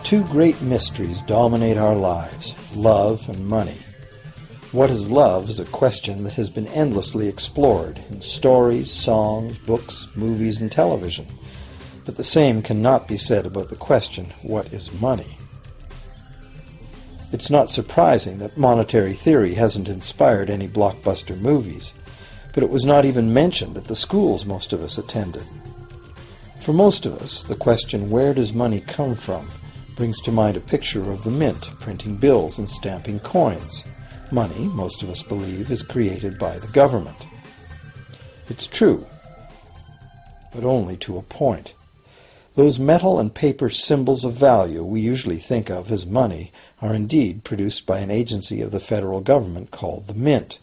Two great mysteries dominate our lives, love and money. What is love is a question that has been endlessly explored in stories, songs, books, movies, and television. But the same cannot be said about the question, what is money? It's not surprising that monetary theory hasn't inspired any blockbuster movies, but it was not even mentioned at the schools most of us attended. For most of us, the question, where does money come from, brings to mind a picture of the mint printing bills and stamping coins. Money, most of us believe, is created by the government. It's true, but only to a point. Those metal and paper symbols of value we usually think of as money are indeed produced by an agency of the federal government called the Mint.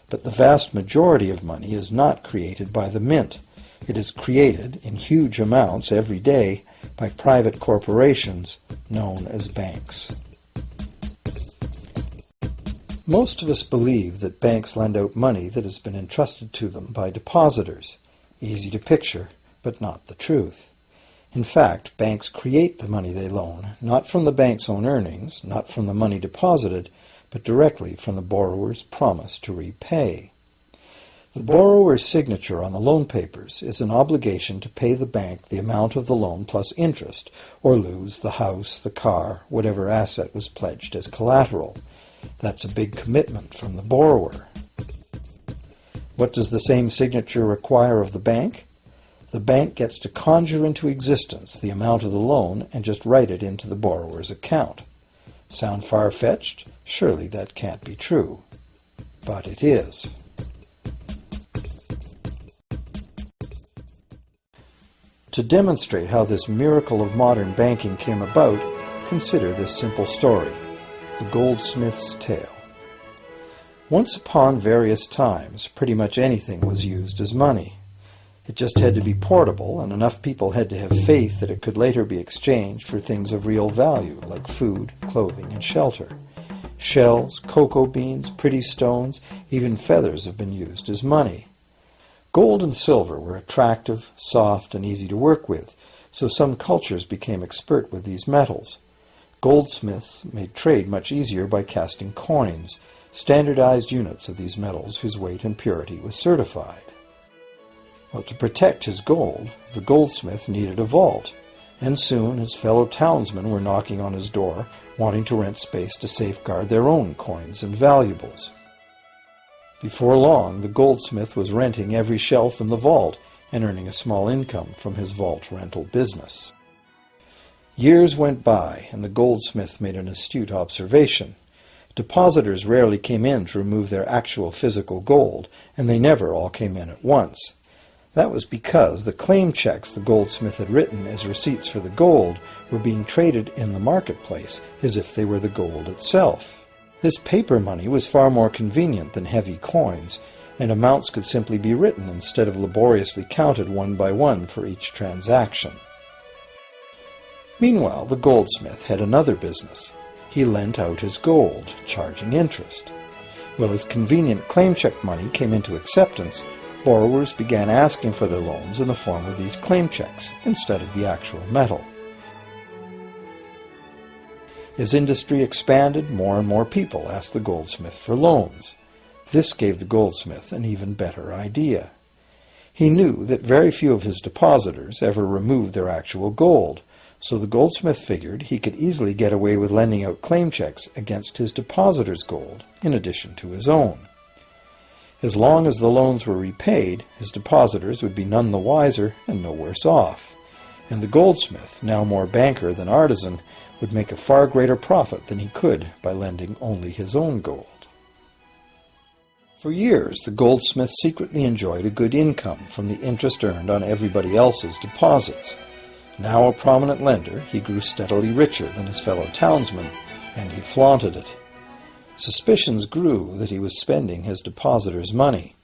But the vast majority of money is not created by the Mint. It is created in huge amounts every day by private corporations known as banks. Most of us believe that banks lend out money that has been entrusted to them by depositors. Easy to picture, but not the truth. In fact, banks create the money they loan, not from the bank's own earnings, not from the money deposited, but directly from the borrower's promise to repay. The borrower's signature on the loan papers is an obligation to pay the bank the amount of the loan plus interest, or lose the house, the car, whatever asset was pledged as collateral. That's a big commitment from the borrower. What does the same signature require of the bank? The bank gets to conjure into existence the amount of the loan and just write it into the borrower's account. Sound far-fetched? Surely that can't be true. But it is. To demonstrate how this miracle of modern banking came about, consider this simple story, the goldsmith's tale. Once upon various times, pretty much anything was used as money. It just had to be portable, and enough people had to have faith that it could later be exchanged for things of real value, like food, clothing, and shelter. Shells, cocoa beans, pretty stones, even feathers have been used as money. Gold and silver were attractive, soft, and easy to work with, so some cultures became expert with these metals. Goldsmiths made trade much easier by casting coins, standardized units of these metals whose weight and purity was certified. Well, to protect his gold, the goldsmith needed a vault, and soon his fellow townsmen were knocking on his door, wanting to rent space to safeguard their own coins and valuables. Before long, the goldsmith was renting every shelf in the vault and earning a small income from his vault rental business. Years went by, and the goldsmith made an astute observation. Depositors rarely came in to remove their actual physical gold, and they never all came in at once. That was because the claim checks the goldsmith had written as receipts for the gold were being traded in the marketplace as if they were the gold itself. This paper money was far more convenient than heavy coins, and amounts could simply be written instead of laboriously counted one by one for each transaction. Meanwhile, the goldsmith had another business. He lent out his gold, charging interest. Well, as convenient claim check money came into acceptance, borrowers began asking for their loans in the form of these claim checks instead of the actual metal. As industry expanded, more and more people asked the goldsmith for loans. This gave the goldsmith an even better idea. He knew that very few of his depositors ever removed their actual gold, so the goldsmith figured he could easily get away with lending out claim checks against his depositors' gold, in addition to his own. As long as the loans were repaid, his depositors would be none the wiser and no worse off, and the goldsmith, now more banker than artisan, would make a far greater profit than he could by lending only his own gold. For years, the goldsmith secretly enjoyed a good income from the interest earned on everybody else's deposits. Now a prominent lender, he grew steadily richer than his fellow townsmen, and he flaunted it. Suspicions grew that he was spending his depositors' money.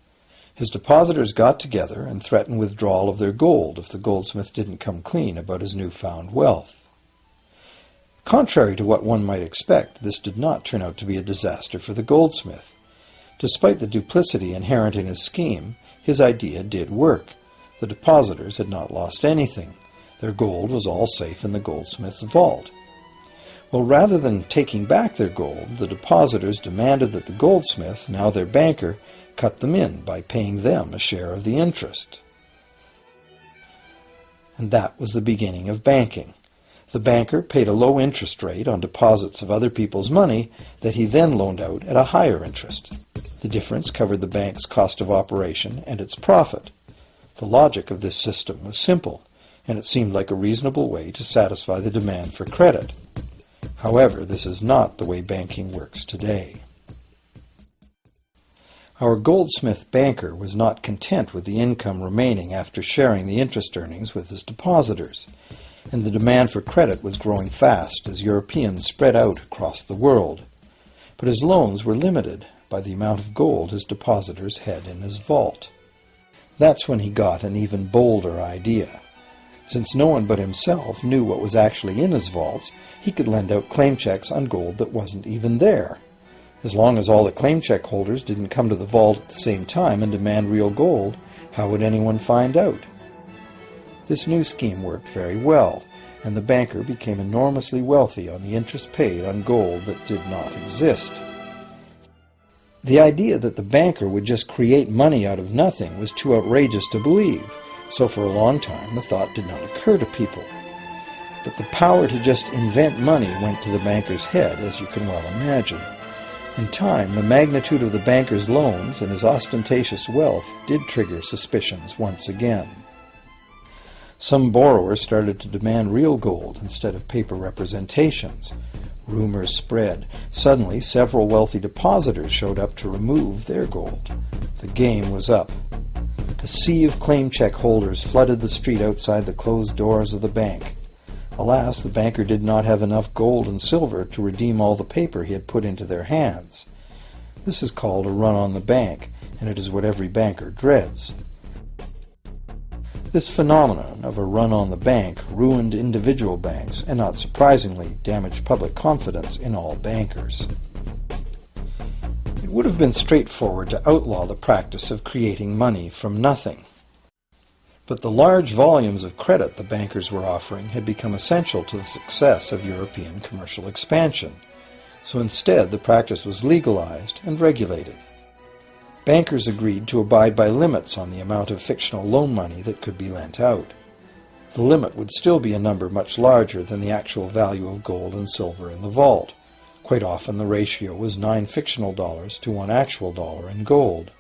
His depositors got together and threatened withdrawal of their gold if the goldsmith didn't come clean about his newfound wealth. Contrary to what one might expect, this did not turn out to be a disaster for the goldsmith. Despite the duplicity inherent in his scheme, his idea did work. The depositors had not lost anything. Their gold was all safe in the goldsmith's vault. Well, rather than taking back their gold, the depositors demanded that the goldsmith, now their banker, cut them in by paying them a share of the interest. And that was the beginning of banking. The banker paid a low interest rate on deposits of other people's money that he then loaned out at a higher interest. The difference covered the bank's cost of operation and its profit. The logic of this system was simple, and it seemed like a reasonable way to satisfy the demand for credit. However, this is not the way banking works today. Our goldsmith banker was not content with the income remaining after sharing the interest earnings with his depositors, and the demand for credit was growing fast as Europeans spread out across the world. But his loans were limited by the amount of gold his depositors had in his vault. That's when he got an even bolder idea. Since no one but himself knew what was actually in his vaults, he could lend out claim checks on gold that wasn't even there. As long as all the claim check holders didn't come to the vault at the same time and demand real gold, how would anyone find out? This new scheme worked very well, and the banker became enormously wealthy on the interest paid on gold that did not exist. The idea that the banker would just create money out of nothing was too outrageous to believe, so for a long time the thought did not occur to people. But the power to just invent money went to the banker's head, as you can well imagine. In time, the magnitude of the banker's loans and his ostentatious wealth did trigger suspicions once again. Some borrowers started to demand real gold instead of paper representations. Rumors spread. Suddenly, several wealthy depositors showed up to remove their gold. The game was up. A sea of claim check holders flooded the street outside the closed doors of the bank. Alas, the banker did not have enough gold and silver to redeem all the paper he had put into their hands. This is called a run on the bank, and it is what every banker dreads. This phenomenon of a run on the bank ruined individual banks and, not surprisingly, damaged public confidence in all bankers. It would have been straightforward to outlaw the practice of creating money from nothing. But the large volumes of credit the bankers were offering had become essential to the success of European commercial expansion, so instead the practice was legalized and regulated. Bankers agreed to abide by limits on the amount of fictional loan money that could be lent out. The limit would still be a number much larger than the actual value of gold and silver in the vault. Quite often the ratio was 9 fictional dollars to 1 actual dollar in gold.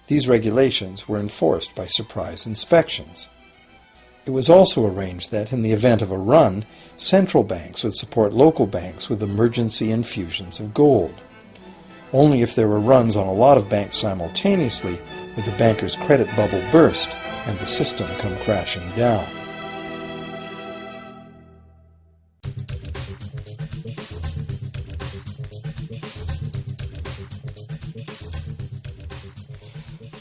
These regulations were enforced by surprise inspections. It was also arranged that, in the event of a run, central banks would support local banks with emergency infusions of gold. Only if there were runs on a lot of banks simultaneously would the banker's credit bubble burst and the system come crashing down.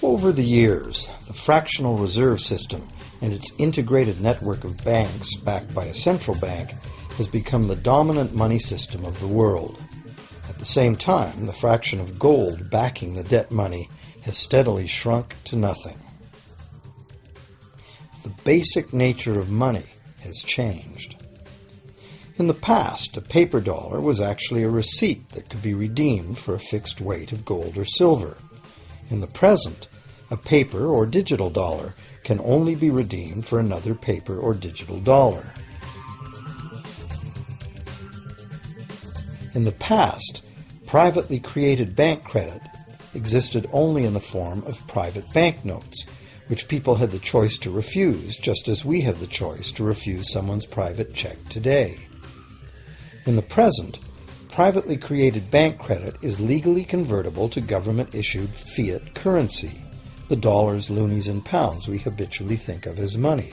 Over the years, the fractional reserve system and its integrated network of banks backed by a central bank has become the dominant money system of the world. At the same time, the fraction of gold backing the debt money has steadily shrunk to nothing. The basic nature of money has changed. In the past, a paper dollar was actually a receipt that could be redeemed for a fixed weight of gold or silver. In the present, a paper or digital dollar can only be redeemed for another paper or digital dollar. In the past, privately created bank credit existed only in the form of private banknotes, which people had the choice to refuse, just as we have the choice to refuse someone's private check today. In the present, privately created bank credit is legally convertible to government-issued fiat currency, the dollars, loonies, and pounds we habitually think of as money.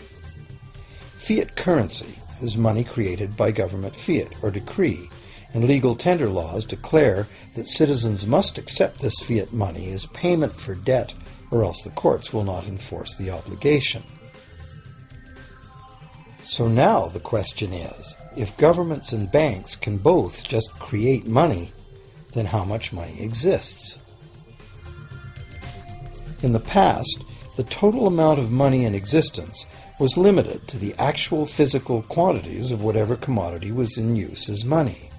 Fiat currency is money created by government fiat or decree, and legal tender laws declare that citizens must accept this fiat money as payment for debt, or else the courts will not enforce the obligation. So now the question is, if governments and banks can both just create money, then how much money exists? In the past, the total amount of money in existence was limited to the actual physical quantities of whatever commodity was in use as money.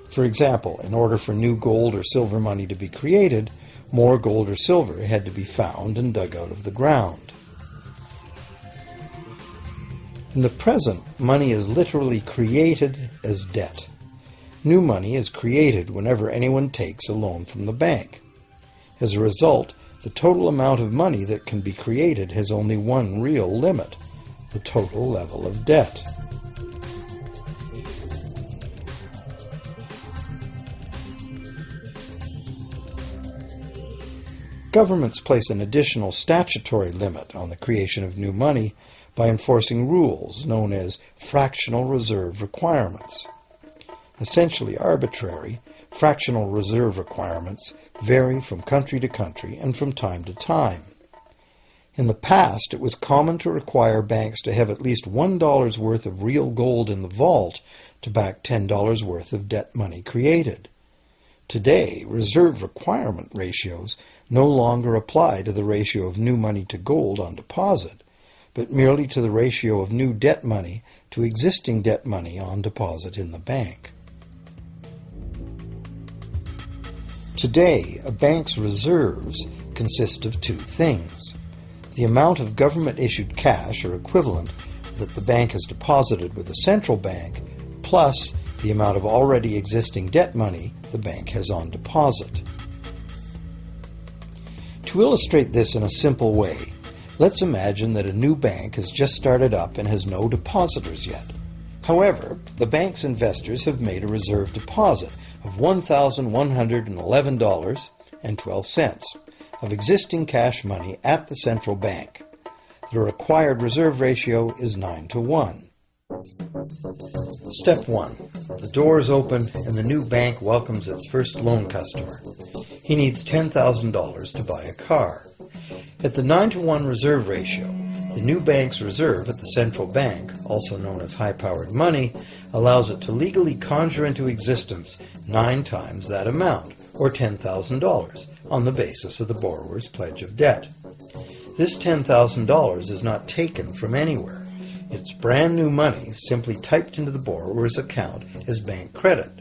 For example, in order for new gold or silver money to be created, more gold or silver had to be found and dug out of the ground. In the present, money is literally created as debt. New money is created whenever anyone takes a loan from the bank. As a result, the total amount of money that can be created has only one real limit: the total level of debt. Governments place an additional statutory limit on the creation of new money by enforcing rules known as fractional reserve requirements. Essentially arbitrary, fractional reserve requirements vary from country to country and from time to time. In the past, it was common to require banks to have at least $1 worth of real gold in the vault to back $10 worth of debt money created. Today, reserve requirement ratios no longer apply to the ratio of new money to gold on deposit, but merely to the ratio of new debt money to existing debt money on deposit in the bank. Today, a bank's reserves consist of two things: the amount of government-issued cash or equivalent that the bank has deposited with the central bank, plus the amount of already existing debt money the bank has on deposit. To illustrate this in a simple way, let's imagine that a new bank has just started up and has no depositors yet. However, the bank's investors have made a reserve deposit of $1,111.12 of existing cash money at the central bank. The required reserve ratio is 9-to-1. Step 1. The door is open and the new bank welcomes its first loan customer. He needs $10,000 to buy a car. At the 9-to-1 reserve ratio, the new bank's reserve at the central bank, also known as high-powered money, allows it to legally conjure into existence 9 times that amount, or $10,000, on the basis of the borrower's pledge of debt. This $10,000 is not taken from anywhere. It's brand new money simply typed into the borrower's account as bank credit.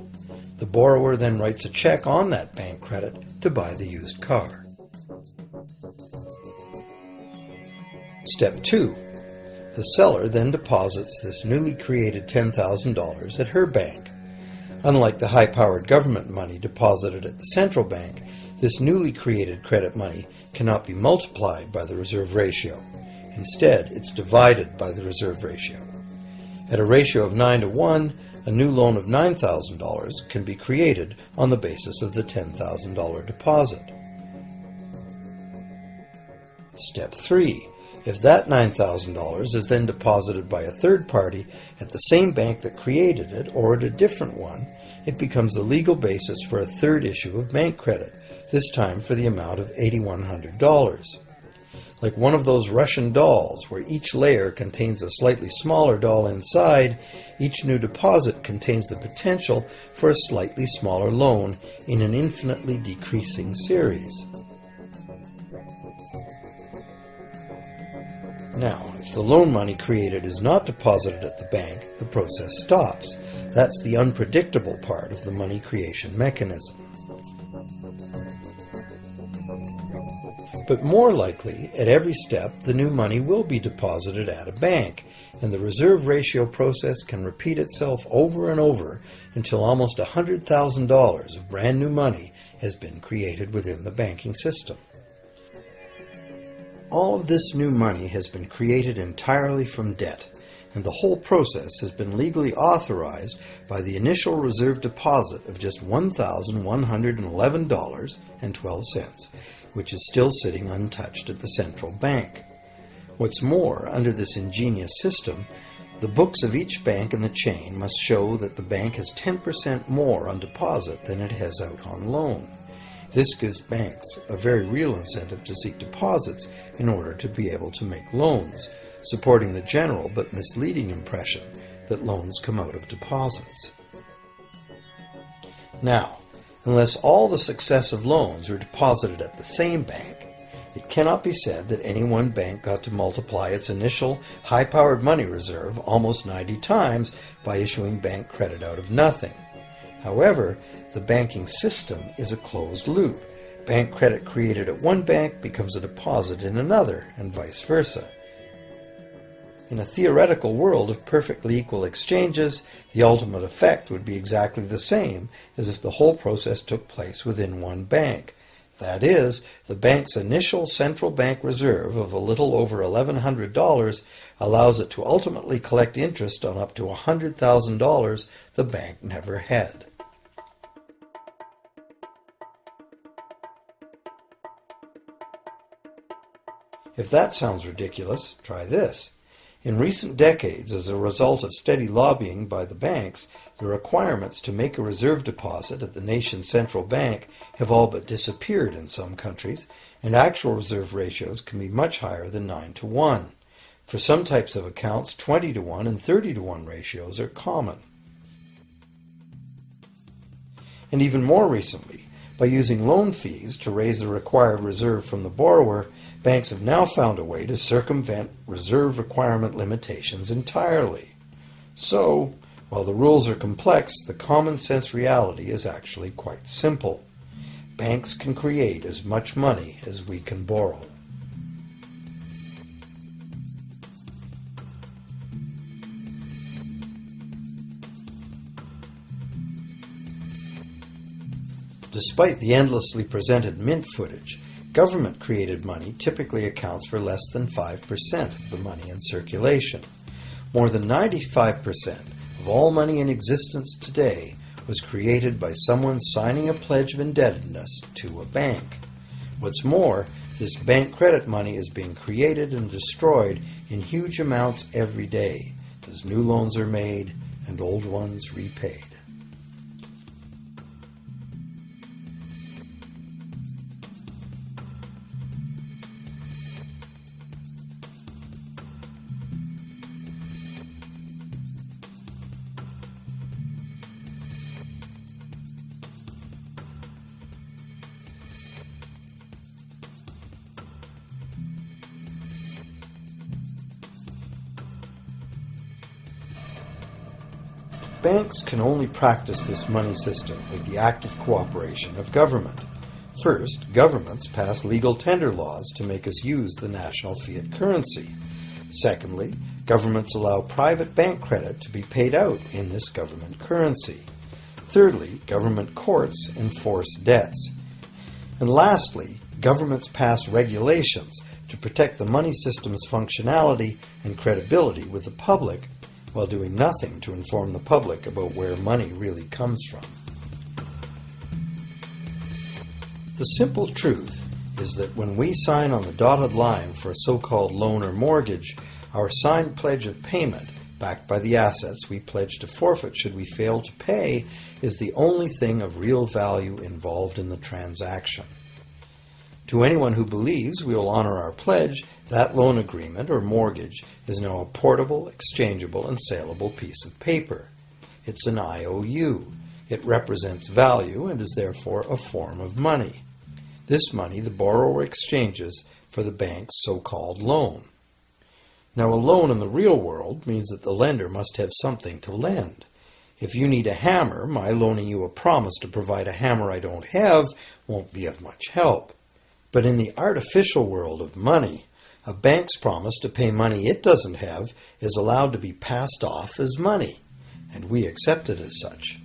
The borrower then writes a check on that bank credit to buy the used car. Step 2. The seller then deposits this newly created $10,000 at her bank. Unlike the high-powered government money deposited at the central bank, this newly created credit money cannot be multiplied by the reserve ratio. Instead, it's divided by the reserve ratio. At a ratio of 9-to-1, a new loan of $9,000 can be created on the basis of the $10,000 deposit. Step 3. If that $9,000 is then deposited by a third party at the same bank that created it or at a different one, it becomes the legal basis for a third issue of bank credit, this time for the amount of $8,100. Like one of those Russian dolls, where each layer contains a slightly smaller doll inside, each new deposit contains the potential for a slightly smaller loan in an infinitely decreasing series. Now, if the loan money created is not deposited at the bank, the process stops. That's the unpredictable part of the money creation mechanism. But more likely, at every step, the new money will be deposited at a bank, and the reserve ratio process can repeat itself over and over until almost $100,000 of brand new money has been created within the banking system. All of this new money has been created entirely from debt, and the whole process has been legally authorized by the initial reserve deposit of just $1,111.12, which is still sitting untouched at the central bank. What's more, under this ingenious system, the books of each bank in the chain must show that the bank has 10% more on deposit than it has out on loan. This gives banks a very real incentive to seek deposits in order to be able to make loans, supporting the general but misleading impression that loans come out of deposits. Now, unless all the successive loans are deposited at the same bank, It cannot be said that any one bank got to multiply its initial high-powered money reserve almost 90 times by issuing bank credit out of nothing. However, the banking system is a closed loop. Bank credit created at one bank becomes a deposit in another, and vice versa. In a theoretical world of perfectly equal exchanges, the ultimate effect would be exactly the same as if the whole process took place within one bank. That is, the bank's initial central bank reserve of a little over $1,100 allows it to ultimately collect interest on up to $100,000 the bank never had. If that sounds ridiculous, try this. In recent decades, as a result of steady lobbying by the banks, the requirements to make a reserve deposit at the nation's central bank have all but disappeared in some countries, and actual reserve ratios can be much higher than 9-to-1. For some types of accounts, 20-to-1 and 30-to-1 ratios are common. And even more recently, by using loan fees to raise the required reserve from the borrower, banks have now found a way to circumvent reserve requirement limitations entirely. So, while the rules are complex, the common sense reality is actually quite simple. Banks can create as much money as we can borrow. Despite the endlessly presented mint footage, government-created money typically accounts for less than 5% of the money in circulation. More than 95% of all money in existence today was created by someone signing a pledge of indebtedness to a bank. What's more, this bank credit money is being created and destroyed in huge amounts every day, as new loans are made and old ones repaid. Banks can only practice this money system with the active cooperation of government. First, governments pass legal tender laws to make us use the national fiat currency. Secondly, governments allow private bank credit to be paid out in this government currency. Thirdly, government courts enforce debts. And lastly, governments pass regulations to protect the money system's functionality and credibility with the public, while doing nothing to inform the public about where money really comes from. The simple truth is that when we sign on the dotted line for a so-called loan or mortgage, our signed pledge of payment, backed by the assets we pledge to forfeit should we fail to pay, is the only thing of real value involved in the transaction. To anyone who believes we will honor our pledge, that loan agreement or mortgage is now a portable, exchangeable, and saleable piece of paper. It's an IOU. It represents value and is therefore a form of money. This money the borrower exchanges for the bank's so-called loan. Now, a loan in the real world means that the lender must have something to lend. If you need a hammer, my loaning you a promise to provide a hammer I don't have won't be of much help. But in the artificial world of money, a bank's promise to pay money it doesn't have is allowed to be passed off as money, and we accept it as such.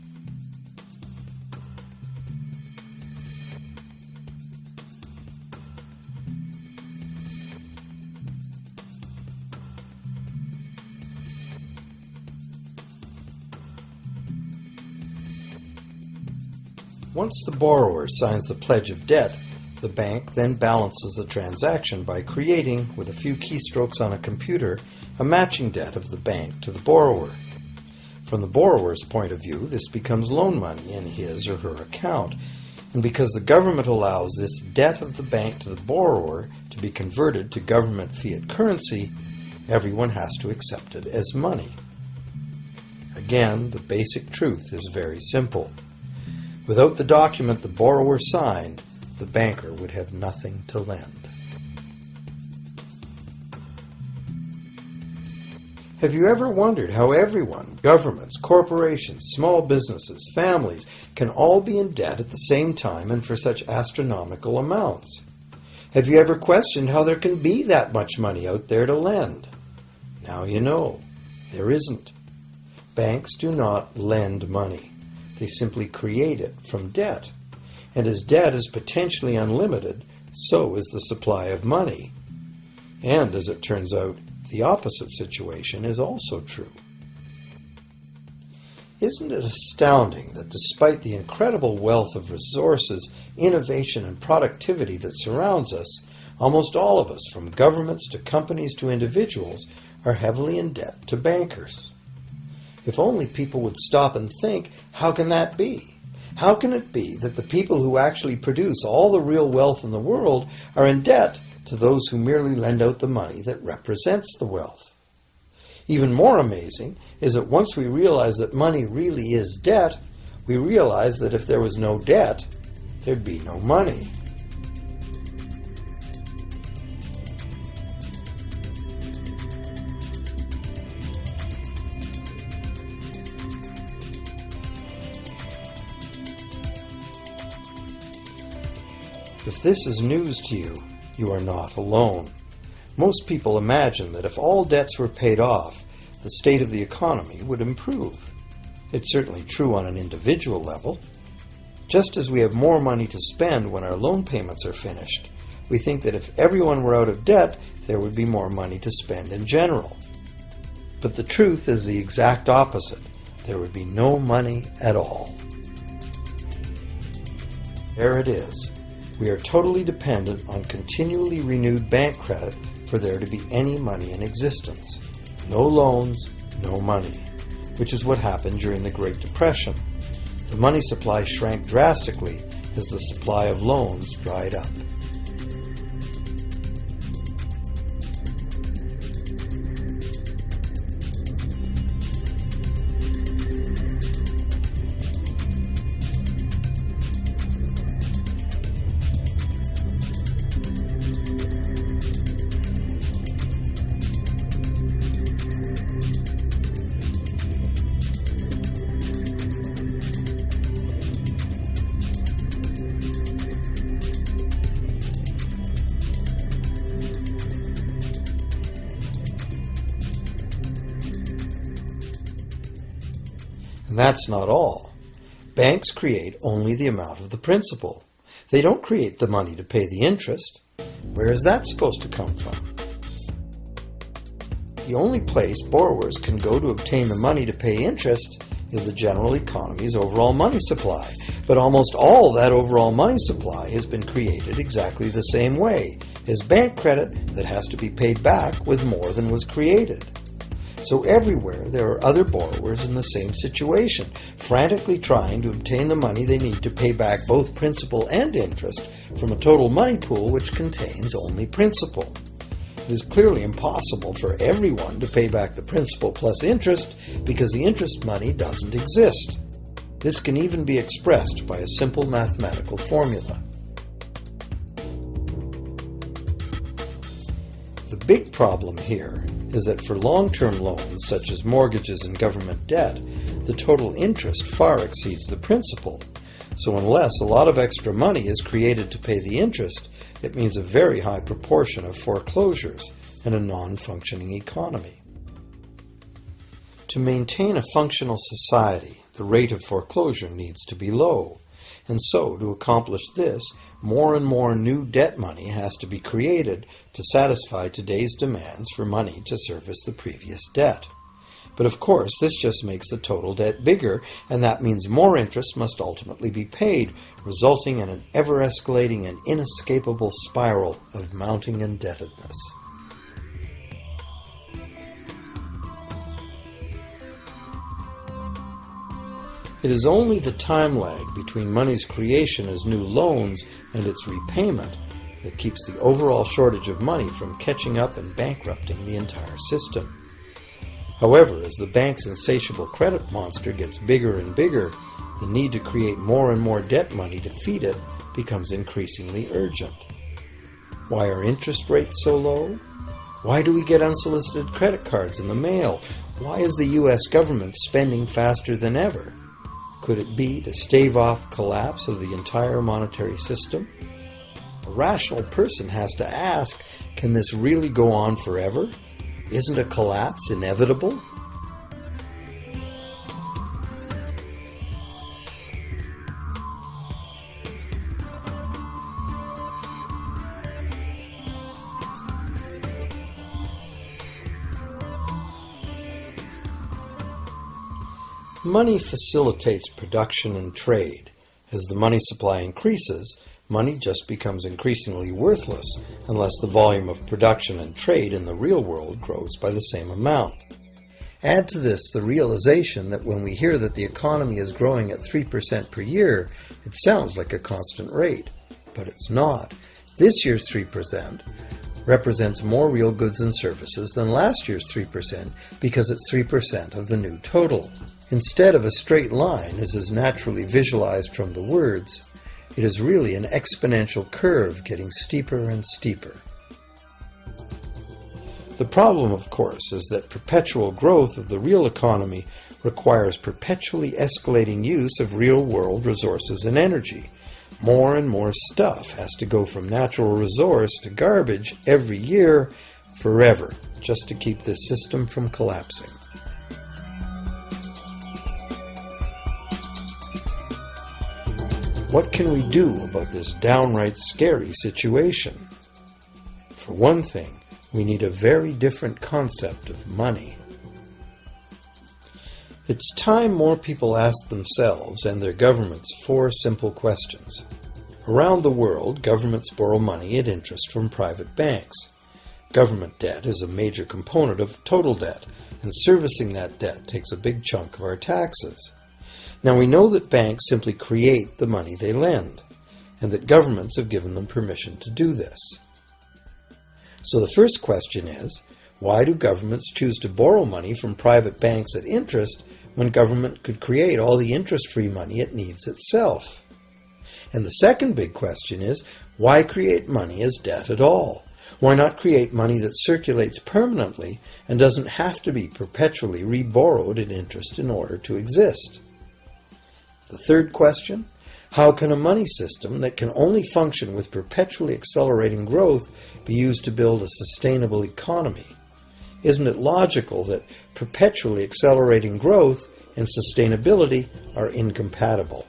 Once the borrower signs the pledge of debt, the bank then balances the transaction by creating, with a few keystrokes on a computer, a matching debt of the bank to the borrower. From the borrower's point of view, this becomes loan money in his or her account, and because the government allows this debt of the bank to the borrower to be converted to government fiat currency, everyone has to accept it as money. Again, the basic truth is very simple. Without the document the borrower signed, the banker would have nothing to lend. Have you ever wondered how everyone, governments, corporations, small businesses, families, can all be in debt at the same time and for such astronomical amounts? Have you ever questioned how there can be that much money out there to lend? Now you know. There isn't. Banks do not lend money. They simply create it from debt. And as debt is potentially unlimited, so is the supply of money. And as it turns out, the opposite situation is also true. Isn't it astounding that despite the incredible wealth of resources, innovation, and productivity that surrounds us, almost all of us, from governments to companies to individuals, are heavily in debt to bankers? If only people would stop and think, how can that be? How can it be that the people who actually produce all the real wealth in the world are in debt to those who merely lend out the money that represents the wealth? Even more amazing is that once we realize that money really is debt, we realize that if there was no debt, there'd be no money. If this is news to you, you are not alone. Most people imagine that if all debts were paid off, the state of the economy would improve. It's certainly true on an individual level. Just as we have more money to spend when our loan payments are finished, we think that if everyone were out of debt, there would be more money to spend in general. But the truth is the exact opposite. There would be no money at all. There it is. We are totally dependent on continually renewed bank credit for there to be any money in existence. No loans, no money, which is what happened during the Great Depression. The money supply shrank drastically as the supply of loans dried up. And that's not all. Banks create only the amount of the principal. They don't create the money to pay the interest. Where is that supposed to come from? The only place borrowers can go to obtain the money to pay interest is the general economy's overall money supply. But almost all that overall money supply has been created exactly the same way, as bank credit that has to be paid back with more than was created. So everywhere there are other borrowers in the same situation, frantically trying to obtain the money they need to pay back both principal and interest from a total money pool which contains only principal. It is clearly impossible for everyone to pay back the principal plus interest because the interest money doesn't exist. This can even be expressed by a simple mathematical formula. The big problem here is that for long-term loans, such as mortgages and government debt, the total interest far exceeds the principal. So unless a lot of extra money is created to pay the interest, it means a very high proportion of foreclosures and a non-functioning economy. To maintain a functional society, the rate of foreclosure needs to be low. And so, to accomplish this, more and more new debt money has to be created to satisfy today's demands for money to service the previous debt. But of course, this just makes the total debt bigger, and that means more interest must ultimately be paid, resulting in an ever-escalating and inescapable spiral of mounting indebtedness. It is only the time lag between money's creation as new loans and its repayment that keeps the overall shortage of money from catching up and bankrupting the entire system. However, as the bank's insatiable credit monster gets bigger and bigger, the need to create more and more debt money to feed it becomes increasingly urgent. Why are interest rates so low? Why do we get unsolicited credit cards in the mail? Why is the U.S. government spending faster than ever? Could it be to stave off collapse of the entire monetary system? A rational person has to ask, can this really go on forever? Isn't a collapse inevitable? Money facilitates production and trade. As the money supply increases, money just becomes increasingly worthless unless the volume of production and trade in the real world grows by the same amount. Add to this the realization that when we hear that the economy is growing at 3% per year, it sounds like a constant rate, but it's not. This year's 3% represents more real goods and services than last year's 3% because it's 3% of the new total. Instead of a straight line, as is naturally visualized from the words, it is really an exponential curve getting steeper and steeper. The problem, of course, is that perpetual growth of the real economy requires perpetually escalating use of real-world resources and energy. More and more stuff has to go from natural resource to garbage every year, forever, just to keep this system from collapsing. What can we do about this downright scary situation? For one thing, we need a very different concept of money. It's time more people ask themselves and their governments 4 simple questions. Around the world, governments borrow money at interest from private banks. Government debt is a major component of total debt, and servicing that debt takes a big chunk of our taxes. Now we know that banks simply create the money they lend, and that governments have given them permission to do this. So the first question is, why do governments choose to borrow money from private banks at interest when government could create all the interest-free money it needs itself? And the second big question is, why create money as debt at all? Why not create money that circulates permanently and doesn't have to be perpetually reborrowed at interest in order to exist? The third question, how can a money system that can only function with perpetually accelerating growth be used to build a sustainable economy? Isn't it logical that perpetually accelerating growth and sustainability are incompatible?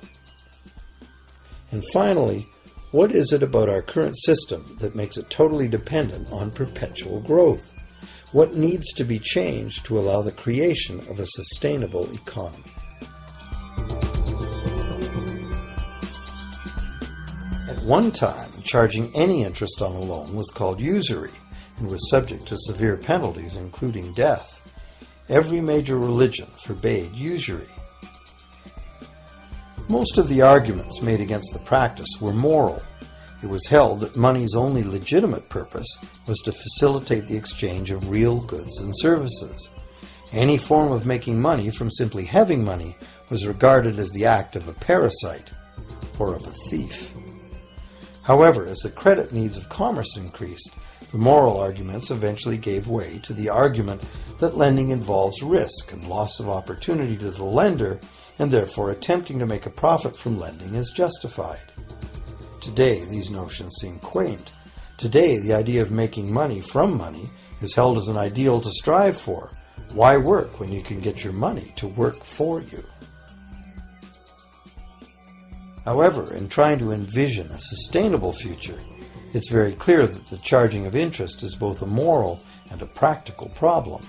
And finally, what is it about our current system that makes it totally dependent on perpetual growth? What needs to be changed to allow the creation of a sustainable economy? At one time, charging any interest on a loan was called usury and was subject to severe penalties, including death. Every major religion forbade usury. Most of the arguments made against the practice were moral. It was held that money's only legitimate purpose was to facilitate the exchange of real goods and services. Any form of making money from simply having money was regarded as the act of a parasite or of a thief. However, as the credit needs of commerce increased, the moral arguments eventually gave way to the argument that lending involves risk and loss of opportunity to the lender, and therefore attempting to make a profit from lending is justified. Today, these notions seem quaint. Today, the idea of making money from money is held as an ideal to strive for. Why work when you can get your money to work for you? However, in trying to envision a sustainable future, it's very clear that the charging of interest is both a moral and a practical problem.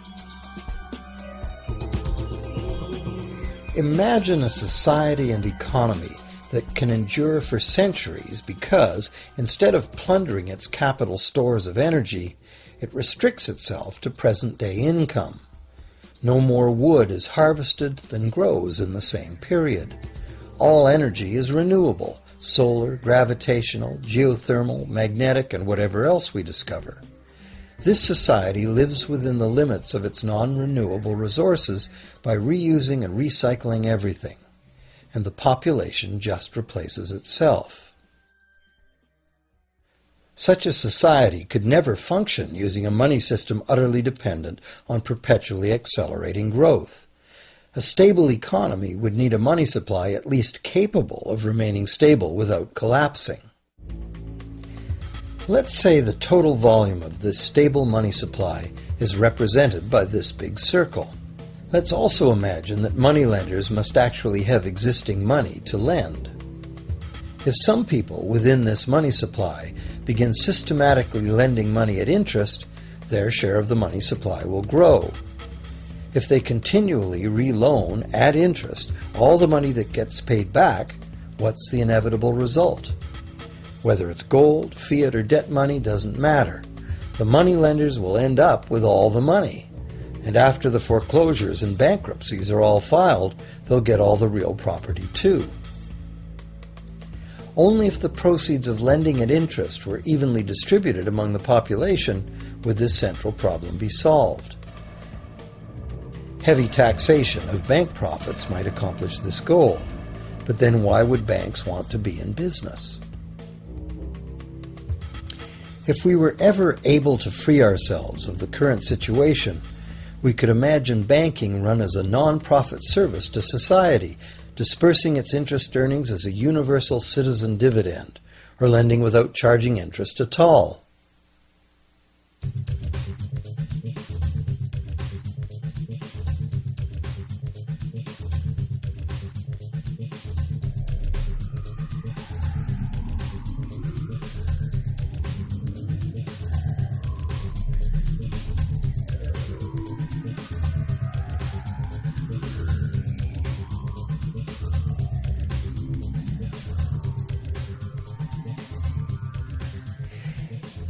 Imagine a society and economy that can endure for centuries because, instead of plundering its capital stores of energy, it restricts itself to present-day income. No more wood is harvested than grows in the same period. All energy is renewable, solar, gravitational, geothermal, magnetic, and whatever else we discover. This society lives within the limits of its non-renewable resources by reusing and recycling everything, and the population just replaces itself. Such a society could never function using a money system utterly dependent on perpetually accelerating growth. A stable economy would need a money supply at least capable of remaining stable without collapsing. Let's say the total volume of this stable money supply is represented by this big circle. Let's also imagine that moneylenders must actually have existing money to lend. If some people within this money supply begin systematically lending money at interest, their share of the money supply will grow. If they continually reloan at interest all the money that gets paid back, what's the inevitable result? Whether it's gold, fiat, or debt money doesn't matter. The moneylenders will end up with all the money. And after the foreclosures and bankruptcies are all filed, they'll get all the real property too. Only if the proceeds of lending at interest were evenly distributed among the population would this central problem be solved. Heavy taxation of bank profits might accomplish this goal, but then why would banks want to be in business? If we were ever able to free ourselves of the current situation, we could imagine banking run as a non-profit service to society, dispersing its interest earnings as a universal citizen dividend, or lending without charging interest at all.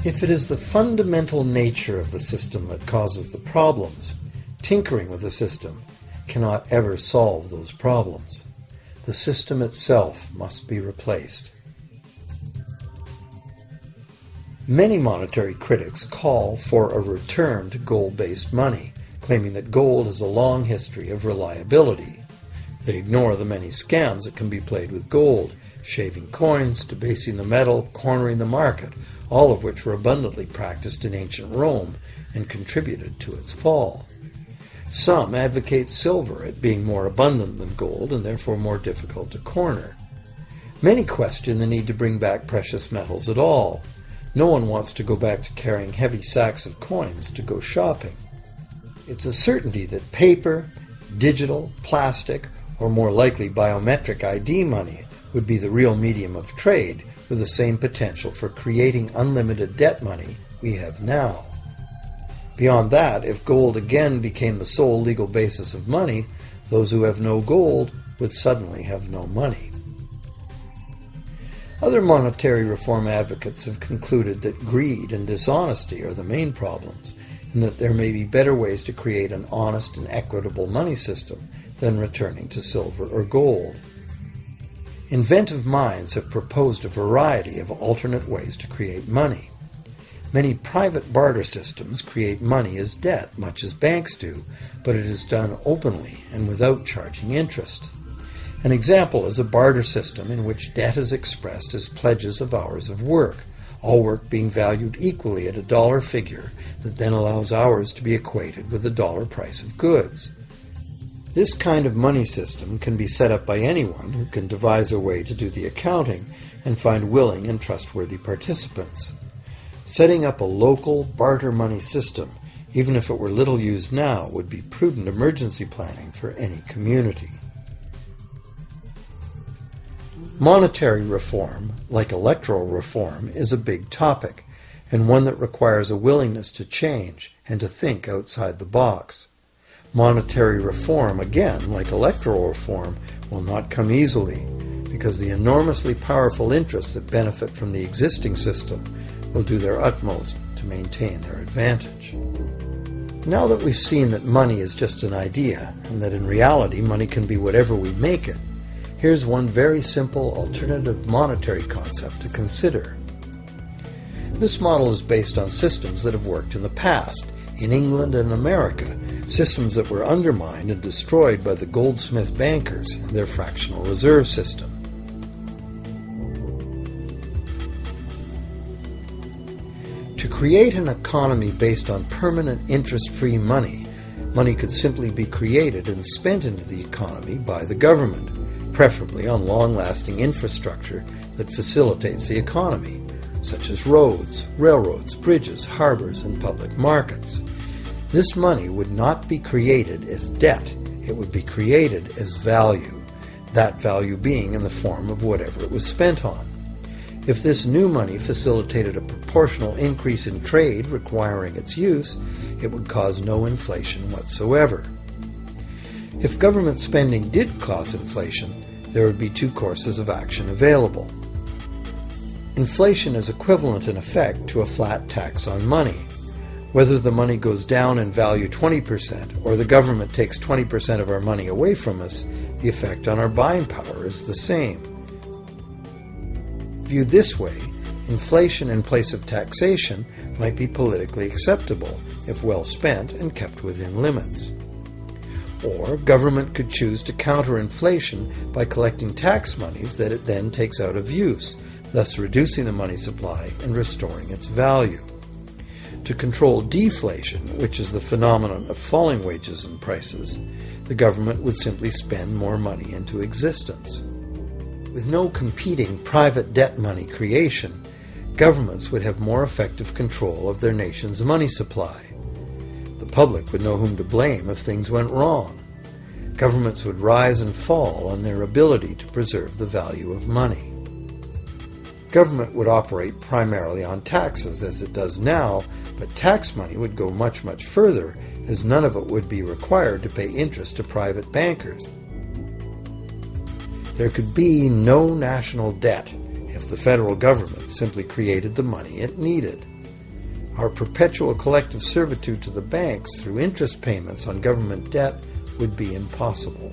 If it is the fundamental nature of the system that causes the problems, tinkering with the system cannot ever solve those problems. The system itself must be replaced. Many monetary critics call for a return to gold-based money, claiming that gold has a long history of reliability. They ignore the many scams that can be played with gold, shaving coins, debasing the metal, cornering the market, all of which were abundantly practiced in ancient Rome and contributed to its fall. Some advocate silver at being more abundant than gold and therefore more difficult to corner. Many question the need to bring back precious metals at all. No one wants to go back to carrying heavy sacks of coins to go shopping. It's a certainty that paper, digital, plastic, or more likely biometric ID money would be the real medium of trade, with the same potential for creating unlimited debt money we have now. Beyond that, if gold again became the sole legal basis of money, those who have no gold would suddenly have no money. Other monetary reform advocates have concluded that greed and dishonesty are the main problems, and that there may be better ways to create an honest and equitable money system than returning to silver or gold. Inventive minds have proposed a variety of alternate ways to create money. Many private barter systems create money as debt, much as banks do, but it is done openly and without charging interest. An example is a barter system in which debt is expressed as pledges of hours of work, all work being valued equally at a dollar figure that then allows hours to be equated with the dollar price of goods. This kind of money system can be set up by anyone who can devise a way to do the accounting and find willing and trustworthy participants. Setting up a local barter money system, even if it were little used now, would be prudent emergency planning for any community. Monetary reform, like electoral reform, is a big topic, and one that requires a willingness to change and to think outside the box. Monetary reform, again, like electoral reform, will not come easily, because the enormously powerful interests that benefit from the existing system will do their utmost to maintain their advantage. Now that we've seen that money is just an idea, and that in reality money can be whatever we make it, here's one very simple alternative monetary concept to consider. This model is based on systems that have worked in the past, in England and America, systems that were undermined and destroyed by the goldsmith bankers and their fractional reserve system. create an economy based on permanent interest-free money, money could simply be created and spent into the economy by the government, preferably on long-lasting infrastructure that facilitates the economy, such as roads, railroads, bridges, harbors, and public markets. This money would not be created as debt, it would be created as value, that value being in the form of whatever it was spent on. If this new money facilitated a proportional increase in trade requiring its use, it would cause no inflation whatsoever. If government spending did cause inflation, there would be two courses of action available. Inflation is equivalent in effect to a flat tax on money. Whether the money goes down in value 20% or the government takes 20% of our money away from us, the effect on our buying power is the same. Viewed this way, inflation in place of taxation might be politically acceptable if well spent and kept within limits. Or government could choose to counter inflation by collecting tax monies that it then takes out of use, thus reducing the money supply and restoring its value. To control deflation, which is the phenomenon of falling wages and prices, the government would simply spend more money into existence. With no competing private debt money creation, governments would have more effective control of their nation's money supply. The public would know whom to blame if things went wrong. Governments would rise and fall on their ability to preserve the value of money. Government would operate primarily on taxes, as it does now, but tax money would go much, much further, as none of it would be required to pay interest to private bankers. There could be no national debt if the federal government simply created the money it needed. Our perpetual collective servitude to the banks through interest payments on government debt would be impossible.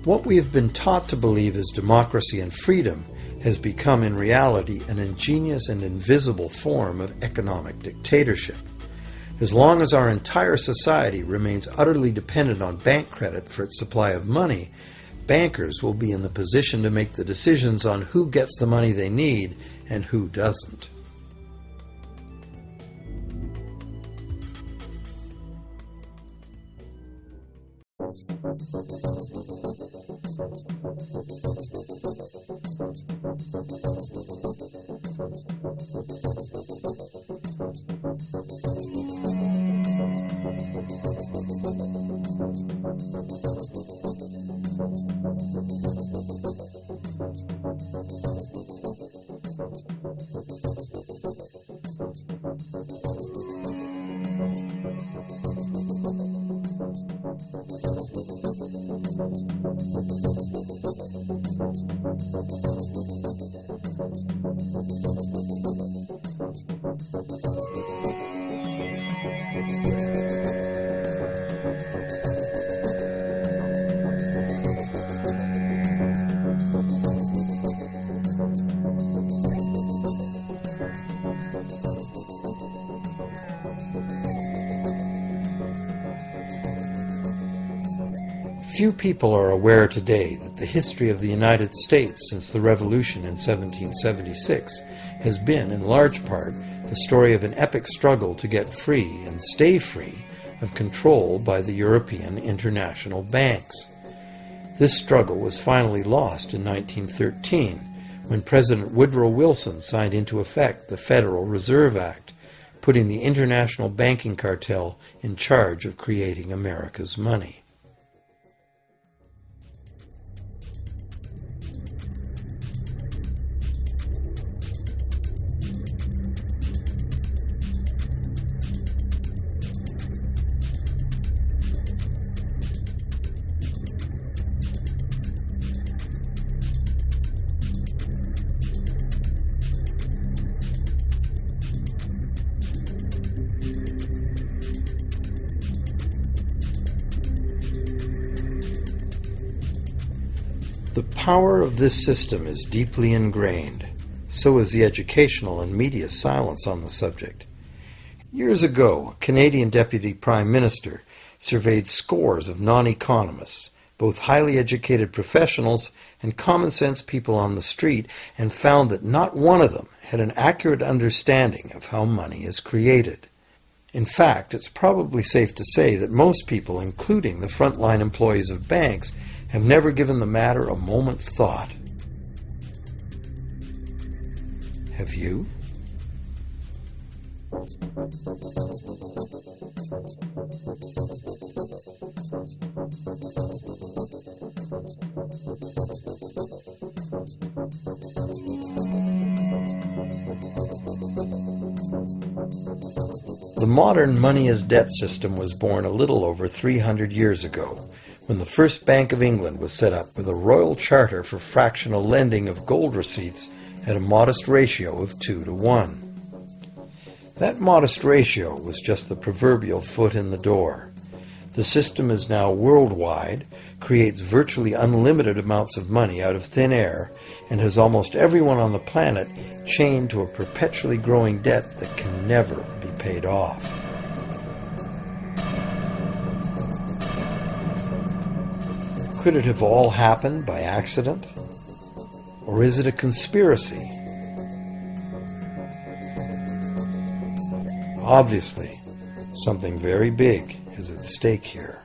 What we have been taught to believe as democracy and freedom has become in reality an ingenious and invisible form of economic dictatorship. As long as our entire society remains utterly dependent on bank credit for its supply of money, bankers will be in the position to make the decisions on who gets the money they need and who doesn't. Few people are aware today that the history of the United States since the Revolution in 1776 has been, in large part, the story of an epic struggle to get free and stay free of control by the European international banks. This struggle was finally lost in 1913, when President Woodrow Wilson signed into effect the Federal Reserve Act, putting the international banking cartel in charge of creating America's money. power of this system is deeply ingrained. So is the educational and media silence on the subject. Years ago, a Canadian Deputy Prime Minister surveyed scores of non-economists, both highly educated professionals and common-sense people on the street, and found that not one of them had an accurate understanding of how money is created. In fact, it's probably safe to say that most people, including the frontline employees of banks, have never given the matter a moment's thought. Have you? The modern money-as-debt system was born a little over 300 years ago, when the first Bank of England was set up with a royal charter for fractional lending of gold receipts at a modest ratio of 2 to 1. That modest ratio was just the proverbial foot in the door. The system is now worldwide, creates virtually unlimited amounts of money out of thin air, and has almost everyone on the planet chained to a perpetually growing debt that can never be paid off. Could it have all happened by accident? Or is it a conspiracy? Obviously, something very big is at stake here.